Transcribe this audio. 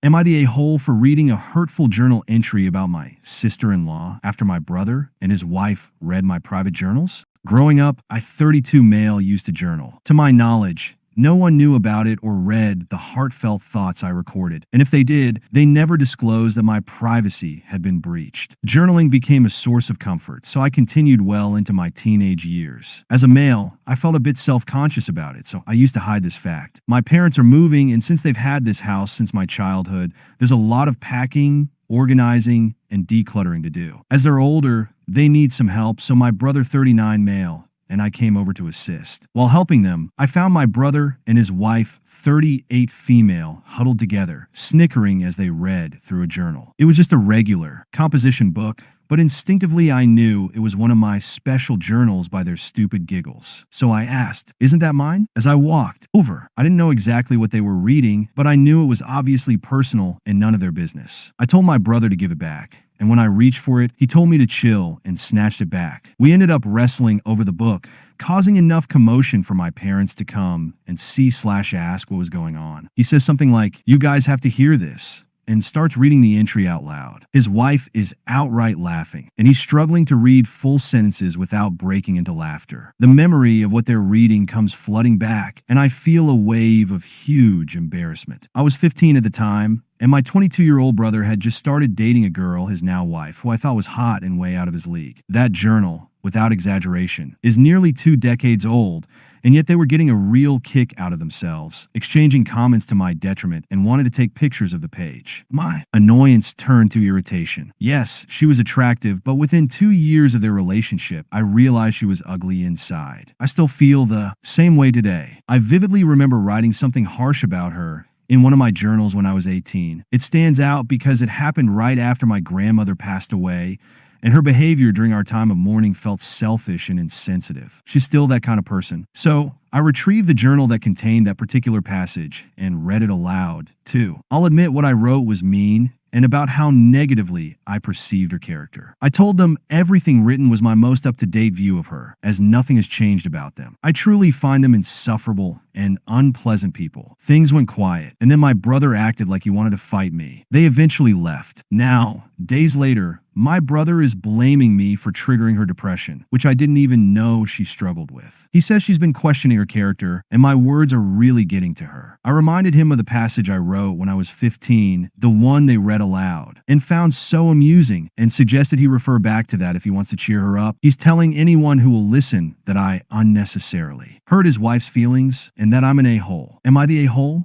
Am I the a-hole for reading a hurtful journal entry about my sister-in-law after my brother and his wife read my private journals? Growing up, I 32 male used to journal. To my knowledge, no one knew about it or read the heartfelt thoughts I recorded. And if they did, they never disclosed that my privacy had been breached. Journaling became a source of comfort, so I continued well into my teenage years. As a male, I felt a bit self-conscious about it, so I used to hide this fact. My parents are moving, and since they've had this house since my childhood, there's a lot of packing, organizing, and decluttering to do. As they're older, they need some help, so my brother 39 male and I came over to assist. While helping them, I found my brother and his wife, 38 female, huddled together, snickering as they read through a journal. It was just a regular composition book, but instinctively I knew it was one of my special journals by their stupid giggles. So I asked, "Isn't that mine?" As I walked over, I didn't know exactly what they were reading, but I knew it was obviously personal and none of their business. I told my brother to give it back, and when I reached for it, he told me to chill and snatched it back. We ended up wrestling over the book, causing enough commotion for my parents to come and see/ask what was going on. He says something like, "You guys have to hear this," and starts reading the entry out loud. His wife is outright laughing, and he's struggling to read full sentences without breaking into laughter. The memory of what they're reading comes flooding back, and I feel a wave of huge embarrassment. I was 15 at the time, and my 22-year-old brother had just started dating a girl, his now wife, who I thought was hot and way out of his league. That journal, without exaggeration, is nearly 2 decades old, and yet they were getting a real kick out of themselves, exchanging comments to my detriment, and wanted to take pictures of the page. My annoyance turned to irritation. Yes, she was attractive, but within 2 years of their relationship, I realized she was ugly inside. I still feel the same way today. I vividly remember writing something harsh about her in one of my journals when I was 18. It stands out because it happened right after my grandmother passed away, and her behavior during our time of mourning felt selfish and insensitive. She's still that kind of person. So I retrieved the journal that contained that particular passage and read it aloud, too. I'll admit what I wrote was mean and about how negatively I perceived her character. I told them everything written was my most up-to-date view of her, as nothing has changed about them. I truly find them insufferable and unpleasant people. Things went quiet, and then my brother acted like he wanted to fight me. They eventually left. Now, days later, my brother is blaming me for triggering her depression, which I didn't even know she struggled with. He says she's been questioning her character, and my words are really getting to her. I reminded him of the passage I wrote when I was 15, the one they read aloud, and found so amusing, and suggested he refer back to that if he wants to cheer her up. He's telling anyone who will listen that I unnecessarily hurt his wife's feelings and that I'm an a-hole. Am I the a-hole?